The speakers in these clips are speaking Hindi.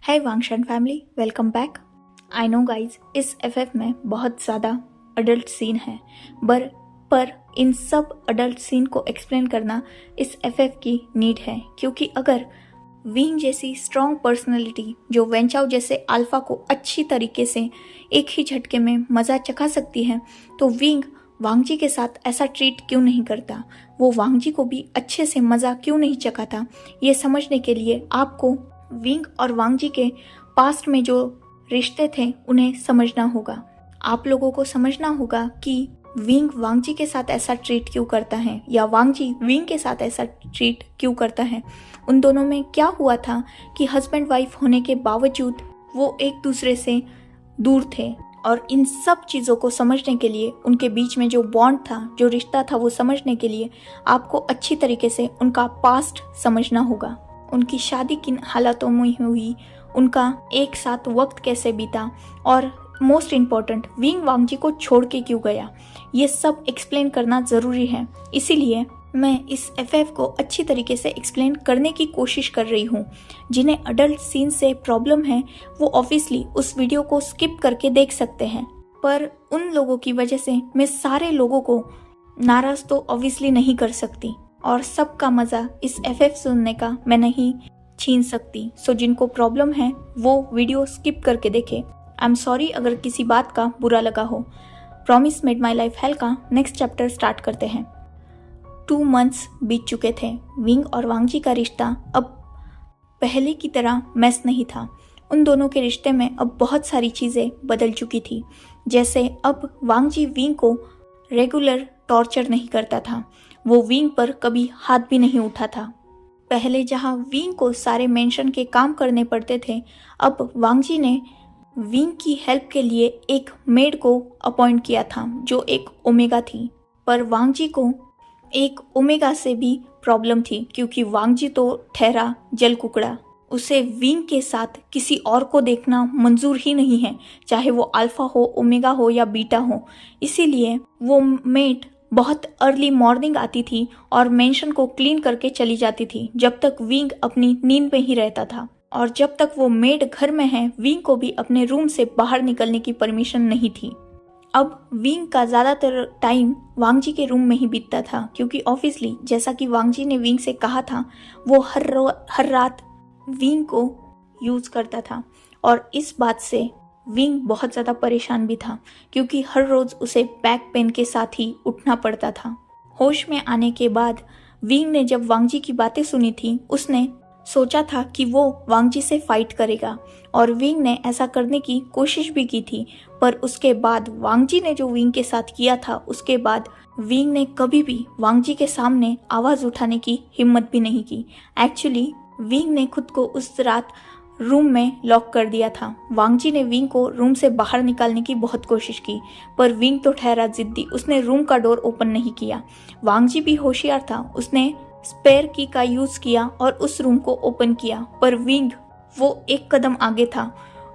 है वांगशन family, welcome back. I know guys, इस एफएफ में बहुत ज़्यादा अडल्ट सीन है, पर इन सब अडल्ट सीन को एक्सप्लेन करना इस एफएफ की नीड है, क्योंकि अगर विंग जैसी स्ट्रॉन्ग पर्सनैलिटी जो वेंचाओ जैसे अल्फा को अच्छी तरीके से एक ही झटके में मज़ा चखा सकती है, तो विंग वांगजी के साथ ऐसा ट्रीट क्यों नहीं करता, वो वांगजी को भी अच्छे से मज़ा क्यों नहीं चखाता। ये समझने के लिए आपको विंग और वांगजी के पास्ट में जो रिश्ते थे उन्हें समझना होगा। आप लोगों को समझना होगा कि विंग वांगजी के साथ ऐसा ट्रीट क्यों करता है या वांगजी विंग के साथ ऐसा ट्रीट क्यों करता है। उन दोनों में क्या हुआ था कि हस्बैंड वाइफ होने के बावजूद वो एक दूसरे से दूर थे, और इन सब चीज़ों को समझने के लिए, उनके बीच में जो बॉन्ड था, जो रिश्ता था, वो समझने के लिए आपको अच्छी तरीके से उनका पास्ट समझना होगा। उनकी शादी किन हालातों में हुई, उनका एक साथ वक्त कैसे बीता, और मोस्ट इम्पॉर्टेंट विंग वांगजी को छोड़ के क्यों गया, ये सब एक्सप्लेन करना ज़रूरी है। इसीलिए मैं इस एफएफ को अच्छी तरीके से एक्सप्लेन करने की कोशिश कर रही हूँ। जिन्हें अडल्ट सीन से प्रॉब्लम है वो ऑब्वियसली उस वीडियो को स्किप करके देख सकते हैं, पर उन लोगों की वजह से मैं सारे लोगों को नाराज़ तो ऑब्वियसली नहीं कर सकती, और सबका मज़ा इस एफएफ सुनने का मैं नहीं छीन सकती। सो जिनको प्रॉब्लम है वो वीडियो स्किप करके देखें। आई एम सॉरी अगर किसी बात का बुरा लगा हो। Promise made my life hell का नेक्स्ट चैप्टर स्टार्ट करते हैं। 2 मंथ्स बीत चुके थे। विंग और वांगजी का रिश्ता अब पहले की तरह मैस नहीं था। उन दोनों के रिश्ते में अब बहुत सारी चीज़ें बदल चुकी थी। जैसे अब वांगजी विंग को रेगुलर टॉर्चर नहीं करता था, वो विंग पर कभी हाथ भी नहीं उठा था। पहले जहां विंग को सारे मेंशन के काम करने पड़ते थे, अब वांगजी ने विंग की हेल्प के लिए एक मेड को अपॉइंट किया था जो एक ओमेगा थी। पर वांगजी को एक ओमेगा से भी प्रॉब्लम थी, क्योंकि वांगजी तो ठहरा जल कुकड़ा। उसे विंग के साथ किसी और को देखना मंजूर ही नहीं है, चाहे वो अल्फा हो, ओमेगा हो या बीटा हो। इसीलिए वो मेड बहुत अर्ली मॉर्निंग आती थी और मेंशन को क्लीन करके चली जाती थी, जब तक विंग अपनी नींद में ही रहता था। और जब तक वो मेड घर में है, विंग को भी अपने रूम से बाहर निकलने की परमिशन नहीं थी। अब विंग का ज़्यादातर टाइम वांगजी के रूम में ही बीतता था, क्योंकि ऑब्वियसली जैसा कि वांगजी ने विंग से कहा था, वो हर रात विंग को यूज़ करता था। और इस बात से विंग बहुत ज़्यादा परेशान भी था, क्योंकि हर रोज़ उसे बैक पेन के साथ ही उठना पड़ता था। होश में आने के बाद विंग ने जब वांगजी की बातें सुनी थी, उसने सोचा था कि वो वांगजी से फाइट करेगा, और विंग ने ऐसा करने की कोशिश भी की थी। पर उसके बाद वांगजी ने जो विंग के साथ किया था, उसके बाद विंग ने कभी भी वांगजी के सामने आवाज़ उठाने की हिम्मत भी नहीं की। एक्चुअली विंग ने खुद को उस रात रूम में लॉक कर दिया था। वांगजी ने विंग को रूम से बाहर निकालने की बहुत कोशिश की, पर विंग तो ठहरा जिद्दी, उसने रूम का डोर ओपन नहीं किया। वांगजी भी होशियार था, उसने स्पेयर की का यूज़ किया और उस रूम को ओपन किया, पर विंग वो एक कदम आगे था।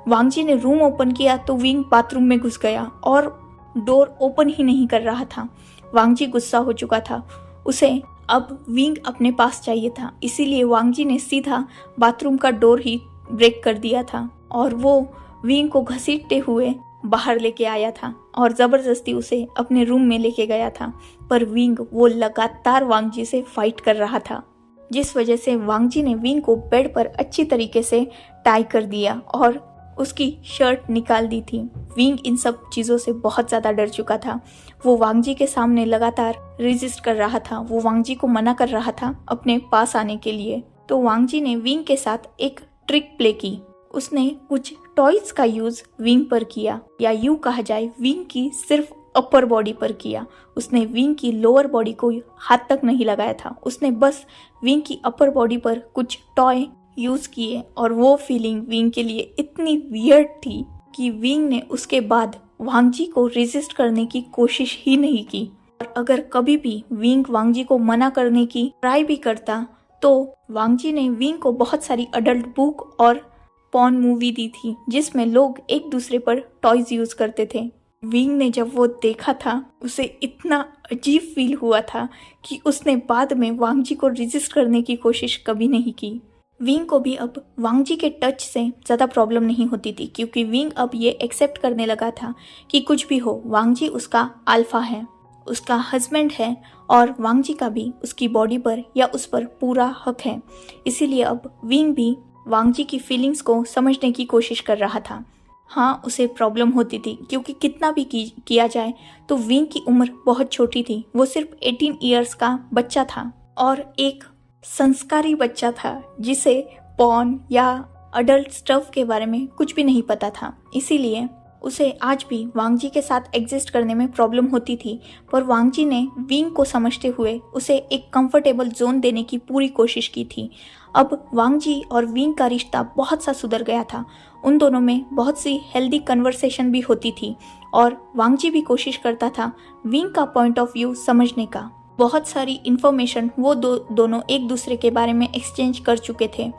वांगजी ने रूम ओपन किया तो विंग बाथरूम में घुस गया और डोर ओपन ही नहीं कर रहा था। वांगजी गुस्सा हो चुका था, उसे अब विंग अपने पास चाहिए था। इसीलिए वांगजी ने सीधा बाथरूम का डोर ही ब्रेक कर दिया था, और वो विंग को घसीटते हुए बाहर लेके आया था और ज़बरदस्ती उसे अपने रूम में लेके गया था। पर विंग वो लगातार वांगजी से फाइट कर रहा था, जिस वजह से वांगजी ने विंग को बेड पर अच्छी तरीके से टाई कर दिया और उसकी शर्ट निकाल दी थी। विंग इन सब चीज़ों से बहुत ज़्यादा डर चुका था। वो वांगजी के सामने लगातार रेजिस्ट कर रहा था, वो वांगजी को मना कर रहा था अपने पास आने के लिए। तो वांगजी ने विंग के साथ एक ट्रिक प्ले की। उसने कुछ टॉयज का यूज विंग पर किया, या यूं कहा जाए विंग की सिर्फ अपर बॉडी पर किया। उसने विंग की लोअर बॉडी को हाथ तक नहीं लगाया था, उसने बस विंग की अपर बॉडी पर कुछ टॉय यूज किए, और वो फीलिंग विंग के लिए इतनी वियर्ड थी कि विंग ने उसके बाद वांगजी को रेजिस्ट करने की कोशिश ही नहीं की। और अगर कभी भी विंग वांगजी को मना करने की ट्राई भी करता, तो वांगजी ने विंग को बहुत सारी अडल्ट बुक और पॉर्न मूवी दी थी, जिसमें लोग एक दूसरे पर टॉयज यूज करते थे। विंग ने जब वो देखा था, उसे इतना अजीब फील हुआ था कि उसने बाद में वांगजी को रेजिस्ट करने की कोशिश कभी नहीं की। विंग को भी अब वांग जी के टच से ज़्यादा प्रॉब्लम नहीं होती थी, क्योंकि विंग अब ये एक्सेप्ट करने लगा था कि कुछ भी हो वांग जी उसका अल्फा है, उसका हस्बैंड है, और वांग जी का भी उसकी बॉडी पर या उस पर पूरा हक है। इसीलिए अब विंग भी वांग जी की फीलिंग्स को समझने की कोशिश कर रहा था। हाँ, उसे प्रॉब्लम होती थी, क्योंकि कितना भी किया जाए तो विंग की उम्र बहुत छोटी थी। वो सिर्फ 18 ईयर्स का बच्चा था और एक संस्कारी बच्चा था जिसे पॉर्न या अडल्ट स्टफ के बारे में कुछ भी नहीं पता था। इसीलिए उसे आज भी वांग जी के साथ एग्जिस्ट करने में प्रॉब्लम होती थी। पर वांग जी ने विंग को समझते हुए उसे एक कंफर्टेबल जोन देने की पूरी कोशिश की थी। अब वांग जी और विंग का रिश्ता बहुत सा सुधर गया था। उन दोनों में बहुत सी हेल्दी कन्वर्सेशन भी होती थी और वांग जी भी कोशिश करता था विंग का पॉइंट ऑफ व्यू समझने का। बहुत सारी इन्फॉर्मेशन वो दोनों एक दूसरे के बारे में एक्सचेंज कर चुके थे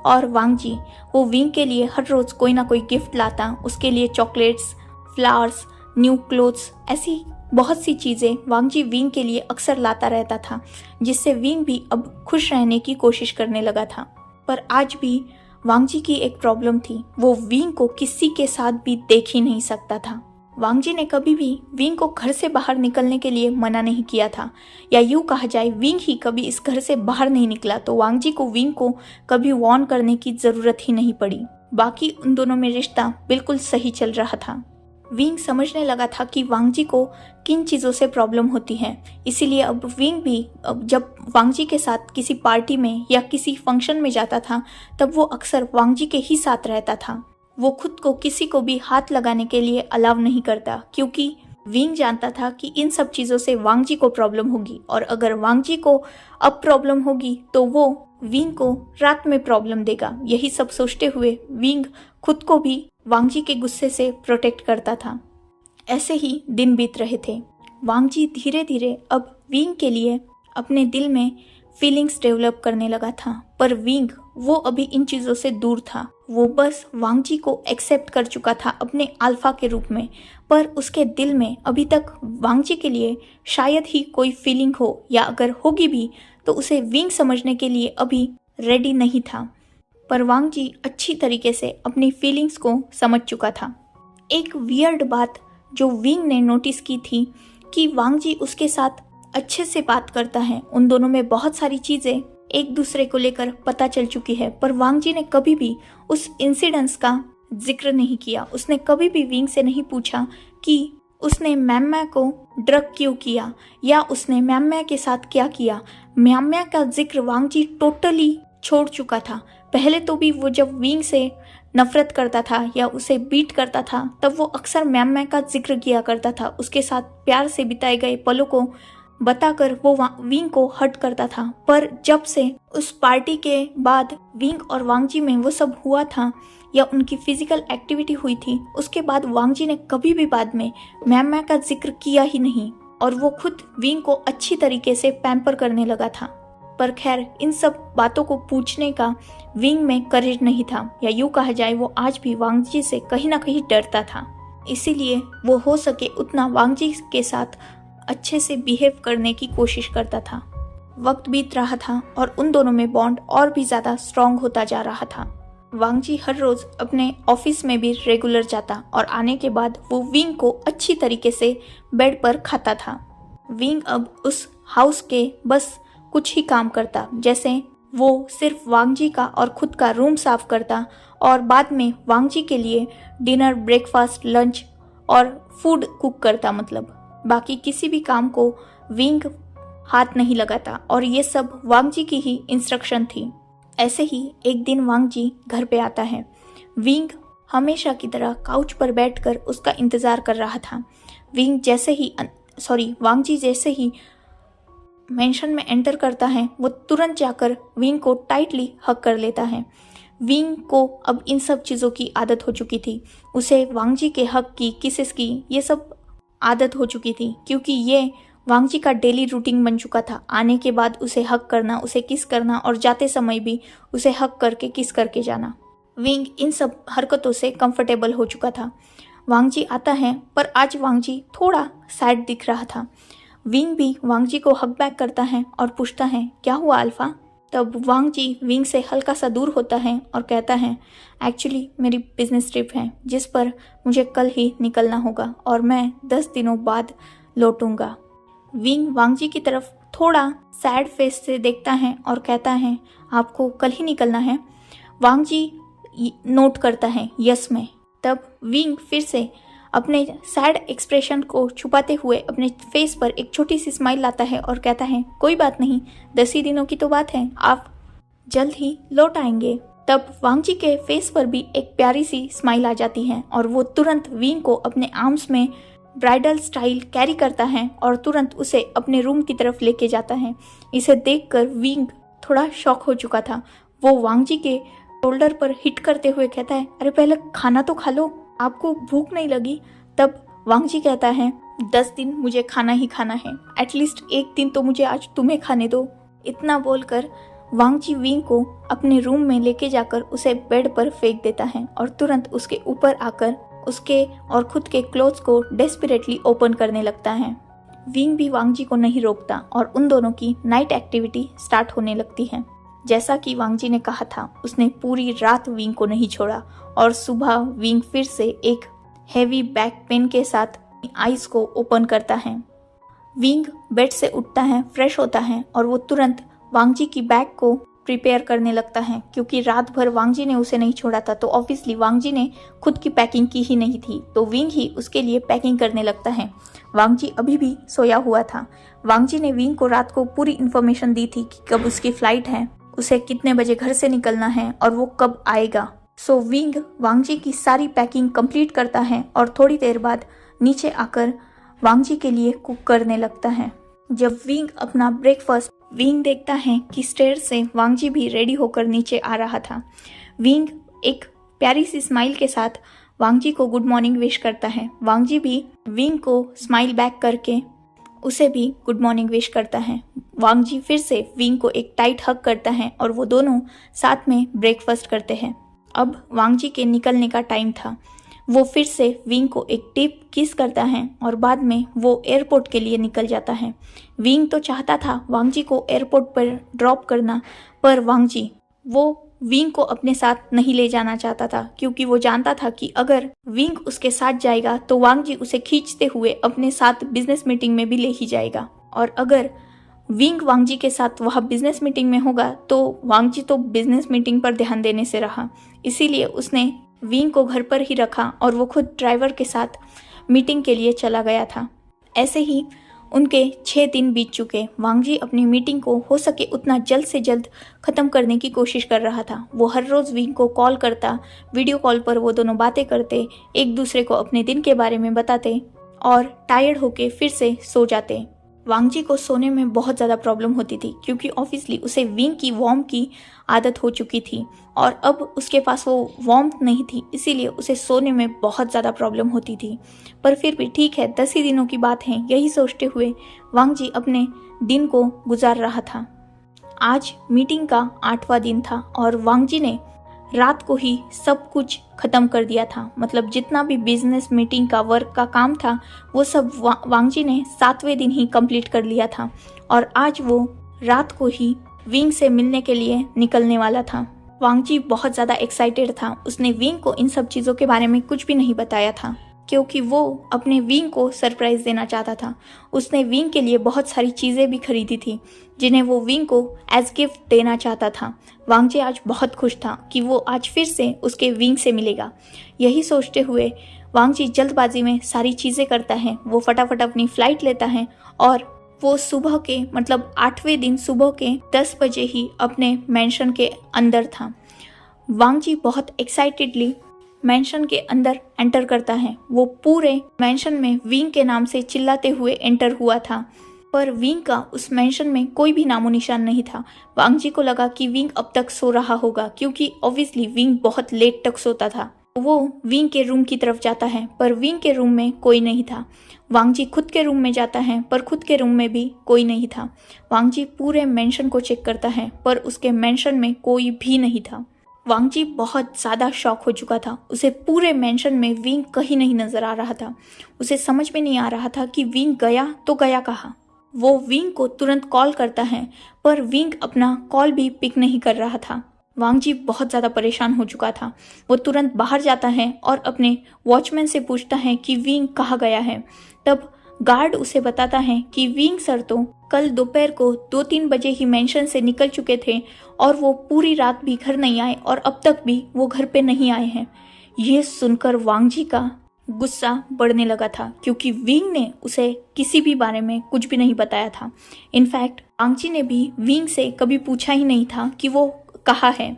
और वांग जी वो विंग के लिए हर रोज़ कोई ना कोई गिफ्ट लाता, उसके लिए चॉकलेट्स, फ्लावर्स, न्यू क्लोथ्स, ऐसी बहुत सी चीज़ें वांग जी विंग के लिए अक्सर लाता रहता था, जिससे विंग भी अब खुश रहने की कोशिश करने लगा था। पर आज भी वांग जी की एक प्रॉब्लम थी, वो विंग को किसी के साथ भी देख ही नहीं सकता था। वांग जी ने कभी भी विंग को घर से बाहर निकलने के लिए मना नहीं किया था, या यूँ कहा जाए विंग ही कभी इस घर से बाहर नहीं निकला, तो वांग जी को विंग को कभी वार्न करने की ज़रूरत ही नहीं पड़ी। बाकी उन दोनों में रिश्ता बिल्कुल सही चल रहा था। विंग समझने लगा था कि वांग जी को किन चीज़ों से प्रॉब्लम होती है। इसीलिए अब विंग भी जब वांग जी के साथ किसी पार्टी में या किसी फंक्शन में जाता था तब वो अक्सर वांग जी के ही साथ रहता था। वो खुद को किसी को भी हाथ लगाने के लिए अलाउ नहीं करता, क्योंकि विंग जानता था कि इन सब चीज़ों से वांग जी को प्रॉब्लम होगी, और अगर वांग जी को अब प्रॉब्लम होगी तो वो विंग को रात में प्रॉब्लम देगा। यही सब सोचते हुए विंग खुद को भी वांग जी के गुस्से से प्रोटेक्ट करता था। ऐसे ही दिन बीत रहे थे। वांग जी धीरे धीरे अब विंग के लिए अपने दिल में फीलिंग्स डेवलप करने लगा था, पर विंग वो अभी इन चीज़ों से दूर था। वो बस वांग जी को एक्सेप्ट कर चुका था अपने अल्फा के रूप में, पर उसके दिल में अभी तक वांग जी के लिए शायद ही कोई फीलिंग हो, या अगर होगी भी तो उसे विंग समझने के लिए अभी रेडी नहीं था। पर वांग जी अच्छी तरीके से अपनी फीलिंग्स को समझ चुका था। एक वियर्ड बात जो विंग ने नोटिस की थी कि वांग जी उसके साथ अच्छे से बात करता है। उन दोनों में बहुत सारी चीज़ें एक दूसरे को लेकर पता चल चुकी है, पर वांग जी ने कभी भी उस इंसिडेंट्स का जिक्र नहीं किया। उसने कभी भी विंग से नहीं पूछा कि उसने मैम्या को ड्रग क्यों किया या उसने मैम्या के साथ क्या किया। मैम्या का जिक्र वांग जी टोटली छोड़ चुका था। पहले तो भी वो जब विंग से नफरत करता था या उसे बीट करता था तब वो अक्सर मैम्या का जिक्र किया करता था। उसके साथ प्यार से बिताए गए पलों को बताकर वो विंग को हर्ट करता था। पर जब से उस पार्टी के बाद विंग और वांग जी में वो सब हुआ था या उनकी फिजिकल एक्टिविटी हुई थी, उसके बाद वांग जी ने कभी भी बाद में मैम्या का जिक्र किया ही नहीं, और वो खुद विंग को अच्छी तरीके से पैम्पर करने लगा था। पर खैर, इन सब बातों को पूछने का विंग में करेज नहीं था, या यूँ कहा जाए वो आज भी वांग जी से कहीं ना कहीं डरता था। इसीलिए वो हो सके उतना वांग जी के साथ अच्छे से बिहेव करने की कोशिश करता था। वक्त बीत रहा था और उन दोनों में बॉन्ड और भी ज़्यादा स्ट्रॉन्ग होता जा रहा था। वांग जी हर रोज़ अपने ऑफिस में भी रेगुलर जाता और आने के बाद वो विंग को अच्छी तरीके से बेड पर खाता था। विंग अब उस हाउस के बस कुछ ही काम करता, जैसे वो सिर्फ वांग जी का और खुद का रूम साफ करता और बाद में वांग जी के लिए डिनर, ब्रेकफास्ट, लंच और फूड कुक करता। मतलब बाकी किसी भी काम को विंग हाथ नहीं लगाता, और ये सब वांग जी की ही इंस्ट्रक्शन थी। ऐसे ही एक दिन वांग जी घर पे आता है। विंग हमेशा की तरह काउच पर बैठकर उसका इंतज़ार कर रहा था। वांग जी जैसे ही मेंशन में एंटर करता है वो तुरंत जाकर विंग को टाइटली हग कर लेता है। विंग को अब इन सब चीज़ों की आदत हो चुकी थी। उसे वांग जी के हग की, किसेस की, ये सब आदत हो चुकी थी, क्योंकि ये वांग जी का डेली रूटीन बन चुका था। आने के बाद उसे हग करना, उसे किस करना और जाते समय भी उसे हग करके किस करके जाना। विंग इन सब हरकतों से कंफर्टेबल हो चुका था। वांग जी आता है, पर आज वांग जी थोड़ा सैड दिख रहा था। विंग भी वांग जी को हग बैक करता है और पूछता है, क्या हुआ अल्फा, तब वांग जी विंग से हल्का सा दूर होता है और कहता है, एक्चुअली मेरी बिजनेस ट्रिप है जिस पर मुझे कल ही निकलना होगा और मैं 10 दिनों बाद लौटूंगा। विंग वांग जी की तरफ थोड़ा सैड फेस से देखता है और कहता है, आपको कल ही निकलना है? वांग जी नोट करता है यस में। तब विंग फिर से अपने सैड एक्सप्रेशन को छुपाते हुए अपने फेस पर एक छोटी सी स्माइल लाता है और कहता है, कोई बात नहीं, 10 ही दिनों की तो बात है, आप जल्द ही लौट आएंगे। तब वांग जी के फेस पर भी एक प्यारी सी स्माइल आ जाती है और वो तुरंत विंग को अपने आर्म्स में ब्राइडल स्टाइल कैरी करता है और तुरंत उसे अपने रूम की तरफ लेके जाता है। इसे देखकर विंग थोड़ा शॉक हो चुका था। वो वांग जी के शोल्डर पर हिट करते हुए कहता है, अरे पहले खाना तो खा लो, आपको भूख नहीं लगी? तब वांग जी कहता है, 10 दिन मुझे खाना ही खाना है, एटलीस्ट एक दिन तो मुझे आज तुम्हें खाने दो। इतना बोलकर वांग जी विंग को अपने रूम में लेके जाकर उसे बेड पर फेंक देता है और तुरंत उसके ऊपर आकर उसके और खुद के क्लोथ्स को डेस्परेटली ओपन करने लगता है। विंग भी वांग जी को नहीं रोकता और उन दोनों की नाइट एक्टिविटी स्टार्ट होने लगती है। जैसा कि वांग जी ने कहा था, उसने पूरी रात विंग को नहीं छोड़ा और सुबह विंग फिर से एक हेवी बैक पेन के साथ आईज को ओपन करता है। विंग बेड से उठता है, फ्रेश होता है और वो तुरंत वांग जी की बैग को प्रिपेयर करने लगता है, क्योंकि रात भर वांग जी ने उसे नहीं छोड़ा था तो ऑब्वियसली वांग जी ने खुद की पैकिंग की ही नहीं थी, तो विंग ही उसके लिए पैकिंग करने लगता है। वांग जी अभी भी सोया हुआ था। वांग जी ने विंग को रात को पूरी इन्फॉर्मेशन दी थी कि कब उसकी फ्लाइट है, उसे कितने बजे घर से निकलना है और वो कब आएगा। सो विंग वांग जी की सारी पैकिंग कंप्लीट करता है और थोड़ी देर बाद नीचे आकर वांग जी के लिए कुक करने लगता है। जब विंग अपना ब्रेकफास्ट विंग देखता है कि स्टेयर से वांग जी भी रेडी होकर नीचे आ रहा था। विंग एक प्यारी सी स्माइल के साथ वांग जी को गुड मॉर्निंग विश करता है। वांग जी भी विंग को स्माइल बैक करके उसे भी गुड मॉर्निंग विश करता है। वांग जी फिर से विंग को एक टाइट हग करता है और वो दोनों साथ में ब्रेकफास्ट करते हैं। अब वांग जी के निकलने का टाइम था। वो फिर से विंग को एक डीप किस करता है और बाद में वो एयरपोर्ट के लिए निकल जाता है। विंग तो चाहता था वांग जी को एयरपोर्ट पर ड्रॉप करना, पर वांग जी वो विंग को अपने साथ नहीं ले जाना चाहता था, क्योंकि वो जानता था कि अगर विंग उसके साथ जाएगा तो वांग जी उसे खींचते हुए अपने साथ बिजनेस मीटिंग में भी ले ही जाएगा, और अगर विंग वांग जी के साथ वह बिजनेस मीटिंग में होगा तो वांग जी तो बिजनेस मीटिंग पर ध्यान देने से रहा। इसीलिए उसने विंग को घर पर ही रखा और वो खुद ड्राइवर के साथ मीटिंग के लिए चला गया था। ऐसे ही उनके 6 दिन बीत चुके। वांग जी अपनी मीटिंग को हो सके उतना जल्द से जल्द ख़त्म करने की कोशिश कर रहा था। वो हर रोज़ विंग को कॉल करता, वीडियो कॉल पर वो दोनों बातें करते, एक दूसरे को अपने दिन के बारे में बताते और टायर्ड होके फिर से सो जाते। वांग जी को सोने में बहुत ज़्यादा प्रॉब्लम होती थी, क्योंकि ऑब्वियसली उसे विंग की वार्म की आदत हो चुकी थी और अब उसके पास वो वार्म नहीं थी, इसीलिए उसे सोने में बहुत ज़्यादा प्रॉब्लम होती थी। पर फिर भी ठीक है, 10 ही दिनों की बात है, यही सोचते हुए वांग जी अपने दिन को गुजार रहा था। आज मीटिंग का 8वां दिन था और वांग जी ने रात को ही सब कुछ ख़त्म कर दिया था। मतलब जितना भी बिजनेस मीटिंग का वर्क का काम था वो सब वांग जी ने 7वें दिन ही कंप्लीट कर लिया था और आज वो रात को ही विंग से मिलने के लिए निकलने वाला था। वांग जी बहुत ज़्यादा एक्साइटेड था। उसने विंग को इन सब चीज़ों के बारे में कुछ भी नहीं बताया था, क्योंकि वो अपने विंग को सरप्राइज देना चाहता था। उसने विंग के लिए बहुत सारी चीज़ें भी खरीदी थी जिन्हें वो विंग को एज गिफ्ट देना चाहता था। वांग जी आज बहुत खुश था कि वो आज फिर से उसके विंग से मिलेगा। यही सोचते हुए वांग जी जल्दबाजी में सारी चीज़ें करता है। वो फटाफट अपनी फ़्लाइट लेता है और वो सुबह के मतलब 8वें दिन सुबह के 10 बजे ही अपने मैंशन के अंदर था। वांग जी बहुत एक्साइटेडली मैंशन के अंदर एंटर करता है। वो पूरे मैंशन में विंग के नाम से चिल्लाते हुए एंटर हुआ था, पर विंग का उस मैंशन में कोई भी नामो निशान नहीं था। वांग जी को लगा कि विंग अब तक सो रहा होगा, क्योंकि ऑब्वियसली विंग बहुत लेट तक सोता था। वो विंग के रूम की तरफ जाता है, पर विंग के रूम में कोई नहीं था। वांग जी खुद के रूम में जाता है, पर खुद के रूम में भी कोई नहीं था। वांग जी पूरे मैंशन को चेक करता है, पर उसके मैंशन में कोई भी नहीं था। वांग जी बहुत ज़्यादा शॉक हो चुका था। उसे पूरे मैंशन में विंग कहीं नहीं नज़र आ रहा था। उसे समझ में नहीं आ रहा था कि विंग गया तो गया कहाँ। वो विंग को तुरंत कॉल करता है, पर विंग अपना कॉल भी पिक नहीं कर रहा था। वांग जी बहुत ज़्यादा परेशान हो चुका था। वो तुरंत बाहर जाता है और अपने वॉचमैन से पूछता है कि विंग कहाँ गया है। तब गार्ड उसे बताता है कि विंग सर तो कल दोपहर को 2-3 बजे ही मेंशन से निकल चुके थे और वो पूरी रात भी घर नहीं आए और अब तक भी वो घर पे नहीं आए हैं। ये सुनकर वांग जी का गुस्सा बढ़ने लगा था, क्योंकि विंग ने उसे किसी भी बारे में कुछ भी नहीं बताया था। इनफैक्ट वांग जी ने भी विंग से कभी पूछा ही नहीं था कि वो कहाँ है,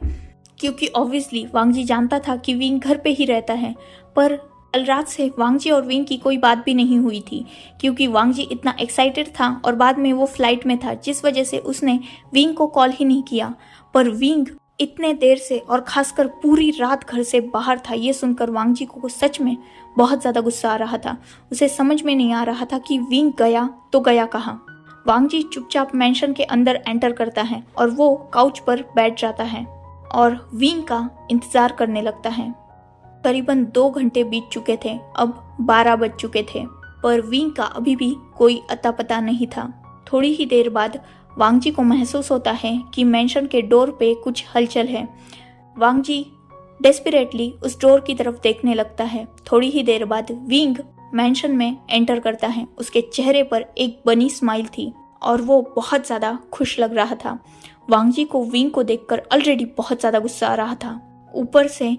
क्योंकि ऑब्वियसली वांग जी जानता था कि विंग घर पे ही रहता है। पर कल रात से वांग जी और विंग की कोई बात भी नहीं हुई थी, क्योंकि वांग जी इतना एक्साइटेड था और बाद में वो फ्लाइट में था, जिस वजह से उसने विंग को कॉल ही नहीं किया। पर विंग इतने देर से और खासकर पूरी रात घर से बाहर था। ये सुनकर वांग जी को सच में बहुत ज़्यादा गुस्सा आ रहा था। उसे समझ में नहीं आ रहा था कि विंग गया तो गया कहाँ। वांग जी चुपचाप मेंशन के अंदर एंटर करता है और वो काउच पर बैठ जाता है और विंग का इंतजार करने लगता है। करीबन 2 घंटे बीत चुके थे, अब 12 बज चुके थे, पर विंग का अभी भी कोई अता पता नहीं था। थोड़ी ही देर बाद वांग जी को महसूस होता है कि मेंशन के डोर पे कुछ हलचल है। वांग जी डेस्परेटली उस डोर की तरफ देखने लगता है। थोड़ी ही देर बाद विंग मेंशन में एंटर करता है। उसके चेहरे पर एक बनी स्माइल थी और वो बहुत ज़्यादा खुश लग रहा था। वांग जी को विंग को देखकर ऑलरेडी बहुत ज़्यादा गुस्सा आ रहा था। ऊपर से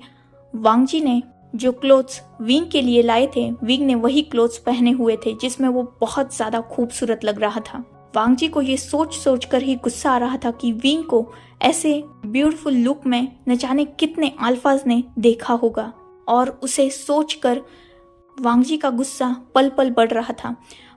वांग जी ने जो क्लोथ्स विंग के लिए लाए थे, विंग ने वही क्लोथ्स पहने हुए थे, जिसमें वो बहुत ज़्यादा खूबसूरत लग रहा था। वांग जी को ये सोच सोच कर ही गुस्सा आ रहा था कि विंग को ऐसे ब्यूटीफुल लुक में न जाने कितने अल्फाज ने देखा होगा, और उसे सोचकर वांग जी का गुस्सा पल पल बढ़ रहा था।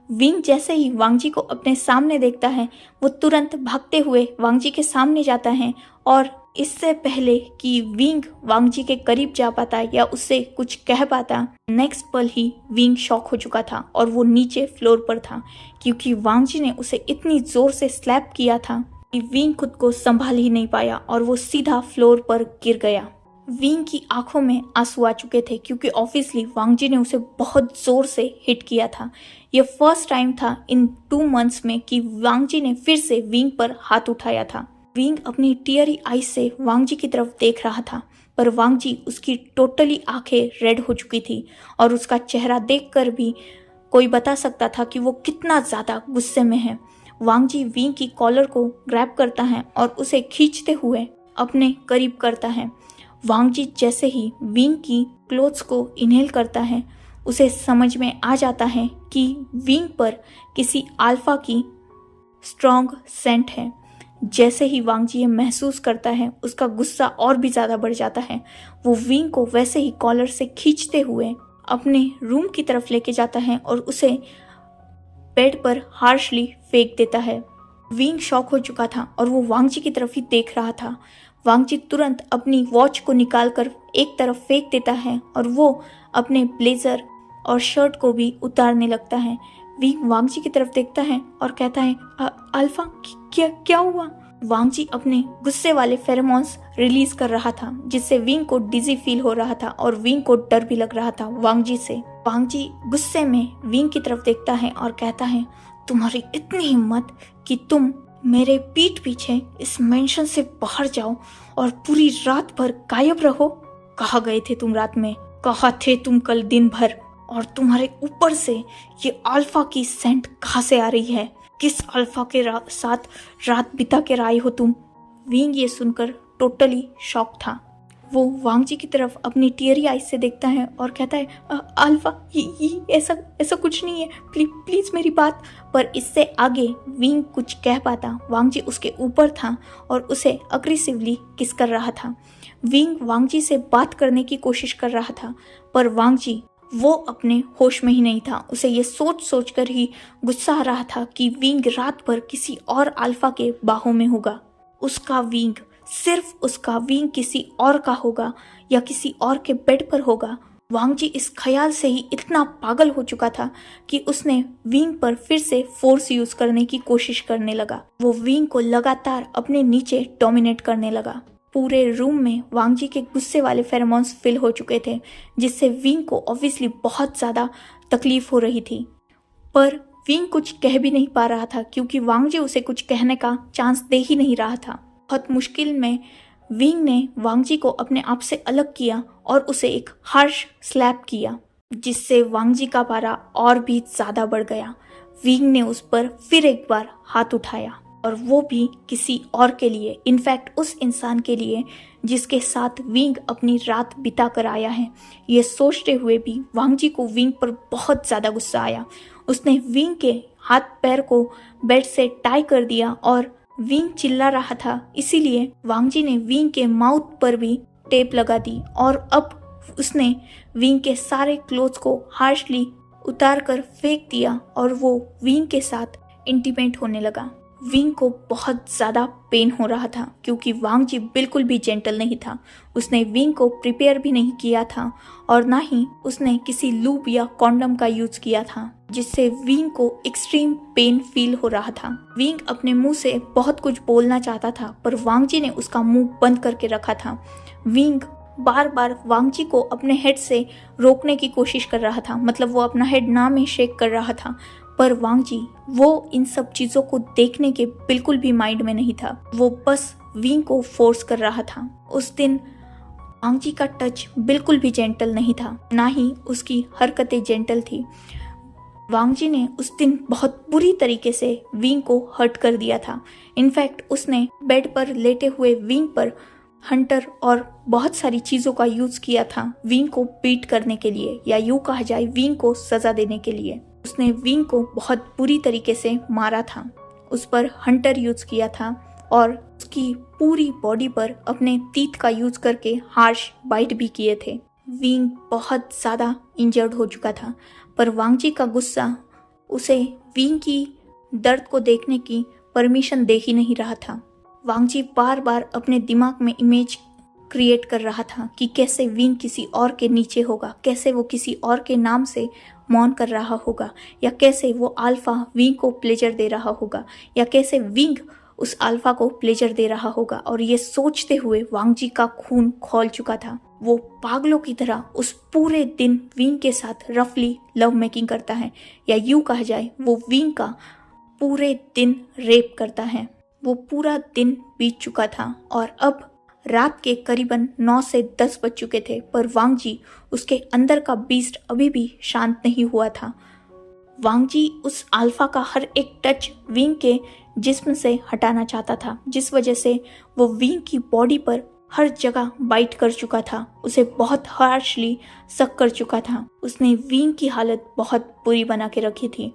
विंग जैसे ही वांग जी को अपने सामने देखता है, वो तुरंत भागते हुए वांग जी के सामने जाता है और इससे पहले कि विंग वांग जी के करीब जा पाता या उससे कुछ कह पाता, नेक्स्ट पल ही विंग शॉक हो चुका था और वो नीचे फ्लोर पर था, क्योंकि वांग जी ने उसे इतनी जोर से स्लैप किया था कि विंग खुद को संभाल ही नहीं पाया और वो सीधा फ्लोर पर गिर गया। विंग की आंखों में आंसू आ चुके थे, क्योंकि ऑब्वियसली वांग जी ने उसे बहुत जोर से हिट किया था। ये फर्स्ट टाइम था इन 2 मंथ्स में कि वांग जी ने फिर से विंग पर हाथ उठाया था। विंग अपनी टीयरी आई से वांग जी की तरफ देख रहा था, पर वांग जी उसकी टोटली आंखें रेड हो चुकी थी और उसका चेहरा देखकर भी कोई बता सकता था कि वो कितना ज़्यादा गुस्से में है। वांग जी विंग की कॉलर को ग्रैब करता है और उसे खींचते हुए अपने करीब करता है। वांग जी जैसे ही विंग की क्लोथ्स को इनहेल करता है, उसे समझ में आ जाता है कि विंग पर किसी अल्फा की स्ट्रॉन्ग सेंट है। जैसे ही वांग जी ये महसूस करता है, उसका गुस्सा और भी ज़्यादा बढ़ जाता है। वो विंग को वैसे ही कॉलर से खींचते हुए अपने रूम की तरफ लेके जाता है और उसे बेड पर हार्शली फेंक देता है। विंग शॉक हो चुका था और वो वांग जी की तरफ ही देख रहा था। वांग जी तुरंत अपनी वॉच को निकालकर एक तरफ फेंक देता है और वो अपने ब्लेजर और शर्ट को भी उतारने लगता है। विंग वांग जी की तरफ देखता है और कहता है, अल्फा क्या हुआ? वांग जी अपने गुस्से वाले फेरोमोन्स रिलीज कर रहा था, जिससे विंग को डिजी फील हो रहा था और विंग को डर भी लग रहा था वांग जी से। वांग जी गुस्से में विंग की तरफ देखता है और कहता है, तुम्हारी इतनी हिम्मत कि तुम मेरे पीठ पीछे इस मेंशन से बाहर जाओ और पूरी रात भर गायब रहो। कहाँ गए थे तुम रात में? कहाँ थे तुम कल दिन भर? और तुम्हारे ऊपर से ये अल्फा की सेंट कहाँ से आ रही है? किस अल्फा के साथ रात बिता के आए हो तुम? विंग ये सुनकर टोटली शॉक था। वो वांग जी की तरफ अपनी टीयरी आईज से देखता है और कहता है, अल्फा ये ऐसा कुछ नहीं है, प्लीज मेरी बात। पर इससे आगे विंग कुछ कह पाता, वांग जी उसके ऊपर था और उसे अग्रेसिवली किस कर रहा था। विंग वांग जी से बात करने की कोशिश कर रहा था, पर वांग जी वो अपने होश में ही नहीं था। उसे ये सोच कर ही गुस्सा आ रहा था कि विंग रात भर किसी और अल्फा के बाहों में होगा। उसका विंग, सिर्फ उसका विंग किसी और का होगा या किसी और के बेड पर होगा। वांग जी इस ख्याल से ही इतना पागल हो चुका था कि उसने विंग पर फिर से फोर्स यूज करने की कोशिश करने लगा। वो विंग को लगातार अपने नीचे डोमिनेट करने लगा। पूरे रूम में वांग जी के गुस्से वाले फेरोमोन्स फिल हो चुके थे, जिससे विंग को ऑब्वियसली बहुत ज़्यादा तकलीफ हो रही थी। पर विंग कुछ कह भी नहीं पा रहा था क्योंकि वांग जी उसे कुछ कहने का चांस दे ही नहीं रहा था। बहुत मुश्किल में विंग ने वांग जी को अपने आप से अलग किया और उसे एक हार्श स्लैप किया, जिससे वांग जी का पारा और भी ज्यादा बढ़ गया। विंग ने उस पर फिर एक बार हाथ उठाया और वो भी किसी और के लिए, इनफैक्ट उस इंसान के लिए जिसके साथ विंग अपनी रात बिता कर आया है। ये सोचते हुए भी वांग जी को विंग पर बहुत ज़्यादा गुस्सा आया। उसने विंग के हाथ पैर को बेड से टाई कर दिया और विंग चिल्ला रहा था, इसीलिए वांग जी ने विंग के माउथ पर भी टेप लगा दी और अब उसने विंग के सारे क्लोथ्स को हार्शली उतार कर फेंक दिया और वो विंग के साथ इंटीमेट होने लगा। विंग को बहुत ज़्यादा पेन हो रहा था क्योंकि वांग जी बिल्कुल भी जेंटल नहीं था। उसने विंग को प्रिपेयर भी नहीं किया था और ना ही उसने किसी लूब या कॉन्डम का यूज किया था, जिससे विंग को एक्सट्रीम पेन फील हो रहा था। विंग अपने मुंह से बहुत कुछ बोलना चाहता था पर वांग जी ने उसका मुंह बंद करके रखा था। विंग बार बार वांग जी को अपने हेड से रोकने की कोशिश कर रहा था, मतलब वो अपना हेड ना में शेक कर रहा था, पर वांग जी वो इन सब चीजों को देखने के बिल्कुल भी माइंड में नहीं था। वो बस विंग को फोर्स कर रहा था। उस दिन वांग जी का टच बिल्कुल भी जेंटल नहीं था, ना ही उसकी हरकतें जेंटल थी। वांग जी ने उस दिन बहुत बुरी तरीके से विंग को हर्ट कर दिया था। इनफैक्ट उसने बेड पर लेटे हुए विंग पर हंटर और बहुत सारी चीजों का यूज किया था विंग को बीट करने के लिए, या यूं कहा जाए विंग को सजा देने के लिए। उसने विंग को बहुत बुरी तरीके से मारा था, उस पर हंटर यूज किया था और उसकी पूरी बॉडी पर अपने टीथ का यूज करके हार्श बाइट भी किए थे। विंग बहुत ज़्यादा इंजर्ड हो चुका था, पर वांग जी का गुस्सा उसे विंग की दर्द को देखने की परमिशन दे ही नहीं रहा था। वांग जी बार बार अपने दिमाग में इमेज क्रिएट कर रहा था कि कैसे विंग किसी और के नीचे होगा, कैसे वो किसी और के नाम से मौन कर रहा होगा, या कैसे वो अल्फा विंग को प्लेजर दे रहा होगा, या कैसे विंग उस अल्फा को प्लेजर दे रहा होगा। और ये सोचते हुए वांग जी का खून खौल चुका था। वो पागलों की तरह उस पूरे दिन विंग के साथ रफली लव मेकिंग करता है, या यूं कहा जाए वो विंग का पूरे दिन रेप करता है। वो पूरा दिन बीत चुका था और अब रात के करीबन 9 से 10 बज चुके थे, पर वांग जी उसके अंदर का बीस्ट अभी भी शांत नहीं हुआ था। वांग जी उस अल्फा का हर एक टच विंग के जिस्म से हटाना चाहता था, जिस वजह से वो विंग की बॉडी पर हर जगह बाइट कर चुका था, उसे बहुत हार्शली सक कर चुका था। उसने विंग की हालत बहुत बुरी बना के रखी थी।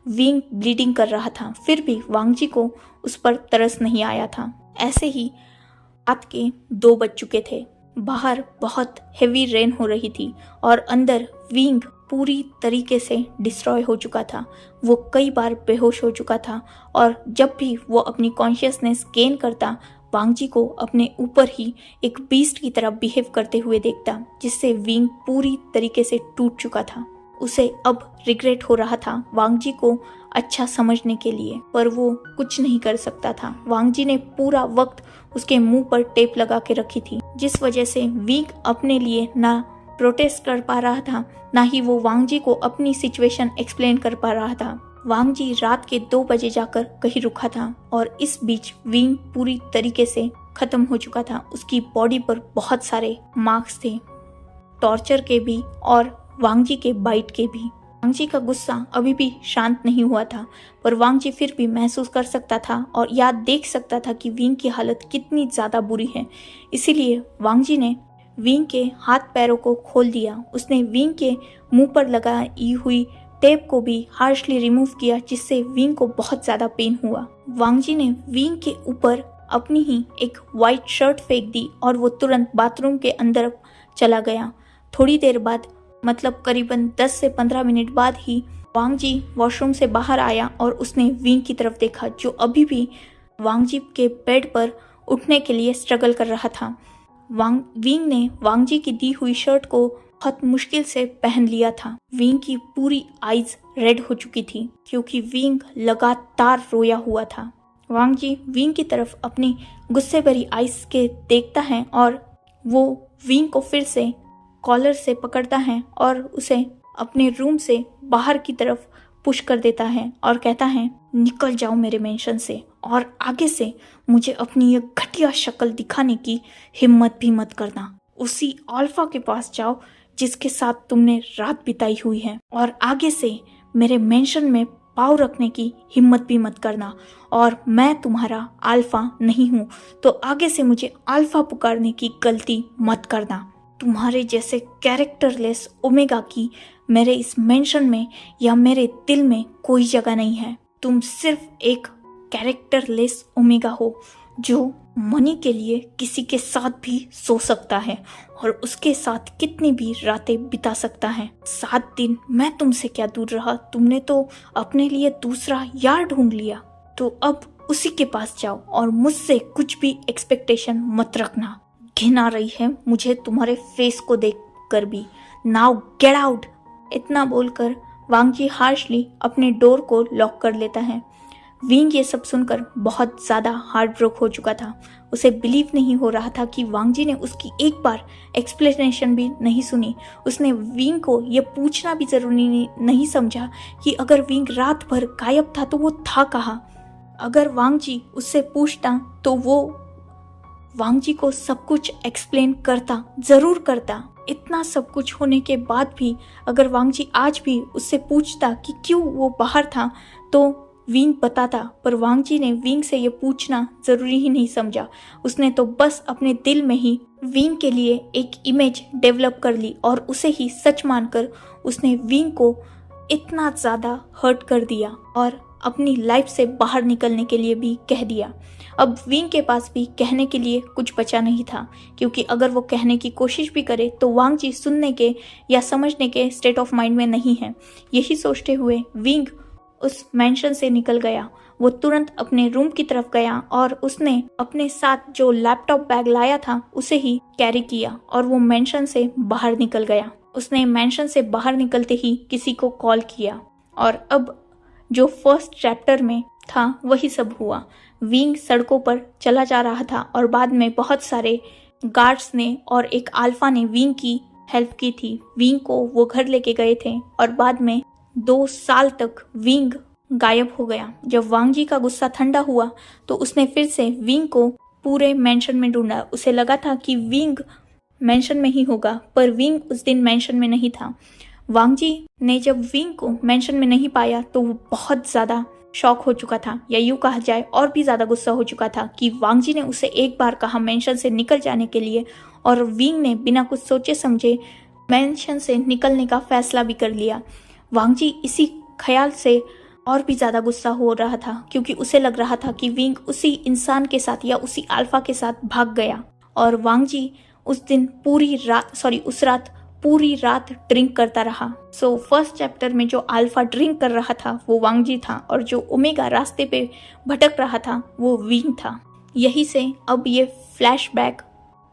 विंग ब्लीडिंग कर रहा था, फिर भी वांग जी को उस पर तरस नहीं आया था। ऐसे ही रात के 2 बज चुके थे। बाहर बहुत हेवी रेन हो रही थी और अंदर विंग पूरी तरीके से डिस्ट्रॉय हो चुका था। वो कई बार बेहोश हो चुका था और जब भी वो अपनी कॉन्शियसनेस गेन करता, वांग जी को अपने ऊपर ही एक बीस्ट की तरह बिहेव करते हुए देखता, जिससे विंग पूरी तरीके से टूट चुका था। उसे अब रिग्रेट हो रहा था वांग जी को अच्छा समझने के लिए, पर वो कुछ नहीं कर सकता था। वांग जी ने पूरा वक्त उसके मुंह पर टेप लगा के रखी थी, जिस वजह से विंग अपने लिए ना प्रोटेस्ट कर पा रहा था, ना ही वो वांग जी को अपनी सिचुएशन एक्सप्लेन कर पा रहा था। वांग जी रात के 2 बजे जाकर कहीं रुका था और इस बीच विंग पूरी तरीके से खत्म हो चुका था। उसकी बॉडी पर बहुत सारे मार्क्स थे, टॉर्चर के भी और वांग जी के बाइट के भी। वांग जी का गुस्सा अभी भी शांत नहीं हुआ था, पर वांग जी फिर भी महसूस कर सकता था और या देख सकता था कि विंग की हालत कितनी ज़्यादा बुरी है। इसीलिए वांग जी ने विंग के हाथ पैरों को खोल दिया। उसने विंग के मुंह पर लगाई हुई टेप को भी हार्शली रिमूव किया, जिससे विंग को बहुत ज़्यादा पेन हुआ। वांग जी ने विंग के ऊपर अपनी ही एक वाइट शर्ट फेंक दी और वो तुरंत बाथरूम के अंदर चला गया। थोड़ी देर बाद, मतलब करीबन 10 से 15 मिनट बाद ही वांग जी वॉशरूम से बाहर आया और उसने विंग की तरफ देखा, जो अभी भी वांग जी के बेड पर उठने के लिए स्ट्रगल कर रहा था। विंग ने वांग जी की दी हुई शर्ट को बहुत मुश्किल से पहन लिया था। विंग की पूरी आईज रेड हो चुकी थी क्योंकि विंग लगातार रोया हुआ था। वांग जी विंग की तरफ अपनी गुस्से भरी आईज के देखता है और वो विंग को फिर से कॉलर से पकड़ता है और उसे अपने रूम से बाहर की तरफ पुश कर देता है और कहता है निकल जाओ मेरे मेंशन से और आगे से मुझे अपनी ये घटिया शक्ल दिखाने की हिम्मत भी मत करना। उसी अल्फा के पास जाओ जिसके साथ तुमने रात बिताई हुई है और आगे से मेरे मेंशन में पाँव रखने की हिम्मत भी मत करना। और मैं तुम्हारा अल्फा नहीं हूँ तो आगे से मुझे अल्फा पुकारने की गलती मत करना। तुम्हारे जैसे कैरेक्टरलेस ओमेगा की मेरे इस मेंशन में या मेरे दिल में कोई जगह नहीं है। तुम सिर्फ एक कैरेक्टरलेस ओमेगा हो जो मनी के लिए किसी के साथ भी सो सकता है और उसके साथ कितनी भी रातें बिता सकता है। 7 दिन मैं तुमसे क्या दूर रहा, तुमने तो अपने लिए दूसरा यार ढूंढ लिया। तो अब उसी के पास जाओ और मुझसे कुछ भी एक्सपेक्टेशन मत रखना। घिन आ रही है मुझे तुम्हारे फेस को देख कर भी। Now get out. इतना बोलकर वांग जी हार्शली अपने डोर को लॉक कर लेता है। विंग ये सब सुनकर बहुत ज़्यादा हार्ट ब्रोक हो चुका था। उसे बिलीव नहीं हो रहा था कि वांग जी ने उसकी एक बार एक्सप्लेनेशन भी नहीं सुनी। उसने विंग को ये पूछना भी ज़रूरी नहीं समझा कि अगर विंग रात भर गायब था तो वो था कहाँ। अगर वांग जी उससे पूछता तो वो वांग जी को सब कुछ एक्सप्लेन करता, ज़रूर करता। इतना सब कुछ होने के बाद भी अगर वांग जी आज भी उससे पूछता कि क्यों वो बाहर था तो विंग बताता, पर वांग जी ने विंग से ये पूछना ज़रूरी ही नहीं समझा। उसने तो बस अपने दिल में ही विंग के लिए एक इमेज डेवलप कर ली और उसे ही सच मानकर उसने विंग को इतना ज़्यादा हर्ट कर दिया और अपनी लाइफ से बाहर निकलने के लिए भी कह दिया। अब विंग के पास भी कहने के लिए कुछ बचा नहीं था, क्योंकि अगर वो कहने की कोशिश भी करे तो वांग जी सुनने के या समझने के स्टेट ऑफ माइंड में नहीं है। यही सोचते हुए विंग उस मेंशन से निकल गया। वो तुरंत अपने रूम की तरफ गया और उसने अपने साथ जो लैपटॉप बैग लाया था उसे ही कैरी किया और वो मेंशन से बाहर निकल गया। उसने मेंशन से बाहर निकलते ही किसी को कॉल किया और अब जो फर्स्ट चैप्टर में था वही सब हुआ। विंग सड़कों पर चला जा रहा था और बाद में बहुत सारे गार्ड्स ने और एक अल्फा ने विंग की हेल्प की थी। विंग को वो घर लेके गए थे और बाद में 2 साल तक विंग गायब हो गया। जब वांग जी का गुस्सा ठंडा हुआ तो उसने फिर से विंग को पूरे मेंशन में ढूंढा। उसे लगा था कि विंग मेंशन में ही होगा, पर विंग उस दिन मेंशन में नहीं था। वांग जी ने जब विंग को मेंशन में नहीं पाया तो वो बहुत ज़्यादा शॉक हो चुका था, या यूँ कहा जाए और भी ज़्यादा गुस्सा हो चुका था कि वांग जी ने उसे एक बार कहा मेंशन से निकल जाने के लिए और विंग ने बिना कुछ सोचे समझे मेंशन से निकलने का फैसला भी कर लिया। वांग जी इसी ख्याल से और भी ज़्यादा गुस्सा हो रहा था, क्योंकि उसे लग रहा था कि विंग उसी इंसान के साथ या उसी अल्फा के साथ भाग गया। और वांग जी उस रात पूरी रात ड्रिंक करता रहा। सो फर्स्ट चैप्टर में जो अल्फा ड्रिंक कर रहा था वो वांग जी था और जो ओमेगा रास्ते पे भटक रहा था वो विंग था। यही से अब ये फ्लैशबैक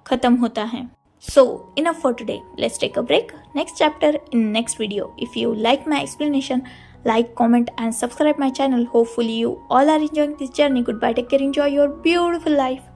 खत्म होता है। So enough for today. Let's take a break. Next chapter in next video. If you like my explanation, like, comment and subscribe my channel. Hopefully you all are enjoying this journey. Goodbye. Take care. Enjoy your beautiful life.